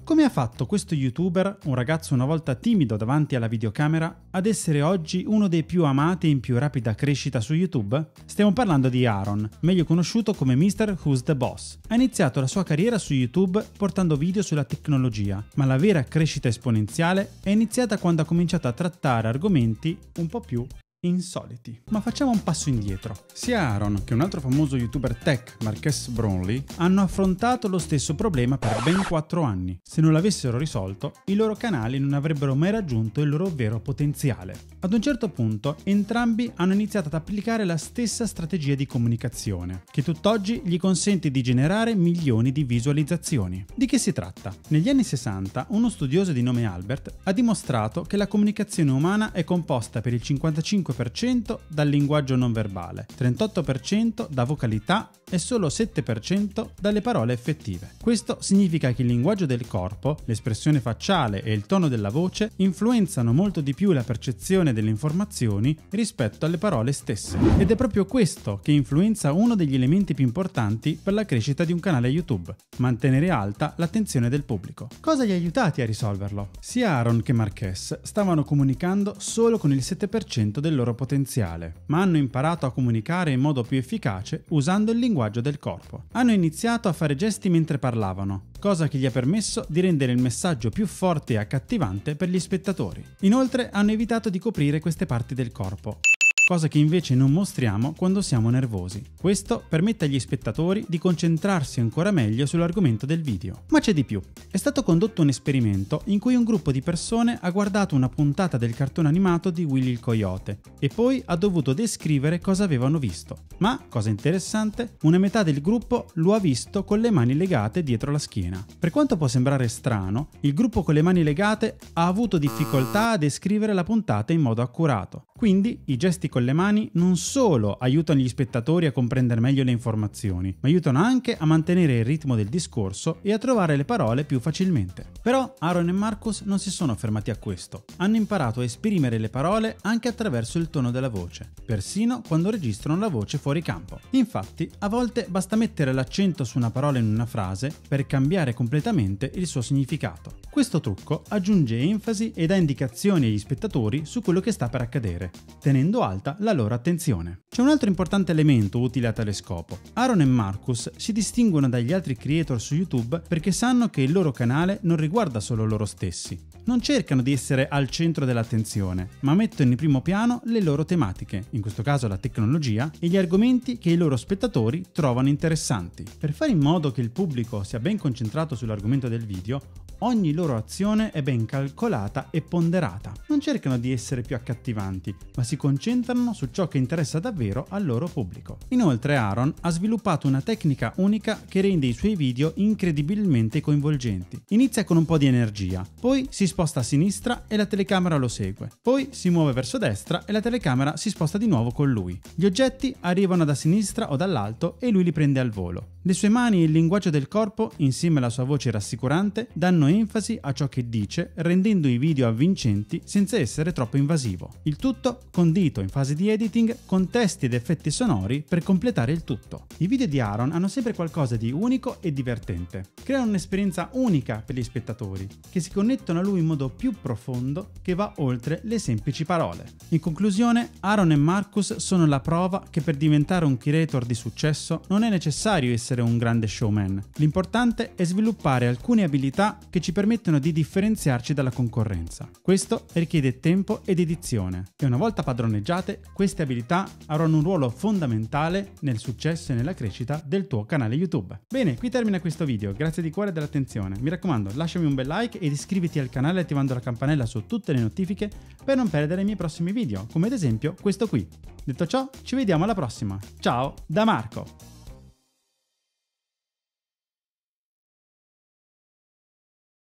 Come ha fatto questo youtuber, un ragazzo una volta timido davanti alla videocamera, ad essere oggi uno dei più amati e in più rapida crescita su YouTube? Stiamo parlando di Aaron, meglio conosciuto come Mr. Who's the Boss. Ha iniziato la sua carriera su YouTube portando video sulla tecnologia, ma la vera crescita esponenziale è iniziata quando ha cominciato a trattare argomenti un po' più insoliti. Ma facciamo un passo indietro. Sia Aaron che un altro famoso youtuber tech, Marques Brownlee, hanno affrontato lo stesso problema per ben 4 anni. Se non l'avessero risolto, i loro canali non avrebbero mai raggiunto il loro vero potenziale. Ad un certo punto, entrambi hanno iniziato ad applicare la stessa strategia di comunicazione, che tutt'oggi gli consente di generare milioni di visualizzazioni. Di che si tratta? Negli anni 60, uno studioso di nome Albert ha dimostrato che la comunicazione umana è composta per il 55% dal linguaggio non verbale, 38% da vocalità e solo 7% dalle parole effettive. Questo significa che il linguaggio del corpo, l'espressione facciale e il tono della voce influenzano molto di più la percezione delle informazioni rispetto alle parole stesse. Ed è proprio questo che influenza uno degli elementi più importanti per la crescita di un canale YouTube: mantenere alta l'attenzione del pubblico. Cosa li ha aiutati a risolverlo? Sia Aaron che Marques stavano comunicando solo con il 7% del loro potenziale, ma hanno imparato a comunicare in modo più efficace usando il linguaggio del corpo. Hanno iniziato a fare gesti mentre parlavano, cosa che gli ha permesso di rendere il messaggio più forte e accattivante per gli spettatori. Inoltre hanno evitato di coprire queste parti del corpo, cosa che invece non mostriamo quando siamo nervosi. Questo permette agli spettatori di concentrarsi ancora meglio sull'argomento del video. Ma c'è di più. È stato condotto un esperimento in cui un gruppo di persone ha guardato una puntata del cartone animato di Willy il Coyote e poi ha dovuto descrivere cosa avevano visto. Ma, cosa interessante, una metà del gruppo lo ha visto con le mani legate dietro la schiena. Per quanto può sembrare strano, il gruppo con le mani legate ha avuto difficoltà a descrivere la puntata in modo accurato. Quindi i gesti con le mani non solo aiutano gli spettatori a comprendere meglio le informazioni, ma aiutano anche a mantenere il ritmo del discorso e a trovare le parole più facilmente. Però Aaron e Marcus non si sono fermati a questo. Hanno imparato a esprimere le parole anche attraverso il tono della voce, persino quando registrano la voce fuori campo. Infatti, a volte basta mettere l'accento su una parola in una frase per cambiare completamente il suo significato. Questo trucco aggiunge enfasi e dà indicazioni agli spettatori su quello che sta per accadere, tenendo alta la loro attenzione. C'è un altro importante elemento utile a tale scopo. Aaron e Marcus si distinguono dagli altri creator su YouTube perché sanno che il loro canale non riguarda solo loro stessi. Non cercano di essere al centro dell'attenzione, ma mettono in primo piano le loro tematiche, in questo caso la tecnologia, e gli argomenti che i loro spettatori trovano interessanti. Per fare in modo che il pubblico sia ben concentrato sull'argomento del video, ogni loro azione è ben calcolata e ponderata. Non cercano di essere più accattivanti, ma si concentrano su ciò che interessa davvero al loro pubblico. Inoltre Aaron ha sviluppato una tecnica unica che rende i suoi video incredibilmente coinvolgenti. Inizia con un po' di energia, poi si sposta a sinistra e la telecamera lo segue, poi si muove verso destra e la telecamera si sposta di nuovo con lui. Gli oggetti arrivano da sinistra o dall'alto e lui li prende al volo. Le sue mani e il linguaggio del corpo, insieme alla sua voce rassicurante, danno enfasi a ciò che dice, rendendo i video avvincenti senza essere troppo invasivo. Il tutto condito in fase di editing con testi ed effetti sonori per completare il tutto. I video di Aaron hanno sempre qualcosa di unico e divertente. Creano un'esperienza unica per gli spettatori, che si connettono a lui in modo più profondo che va oltre le semplici parole. In conclusione, Aaron e Marcus sono la prova che per diventare un creator di successo non è necessario essere un grande showman. L'importante è sviluppare alcune abilità che ci permettono di differenziarci dalla concorrenza. Questo richiede tempo ed edizione e una volta padroneggiate, queste abilità avranno un ruolo fondamentale nel successo e nella crescita del tuo canale YouTube. Bene, qui termina questo video, grazie di cuore dell'attenzione. Mi raccomando, lasciami un bel like ed iscriviti al canale attivando la campanella su tutte le notifiche per non perdere i miei prossimi video, come ad esempio questo qui. Detto ciò, ci vediamo alla prossima. Ciao da Marco!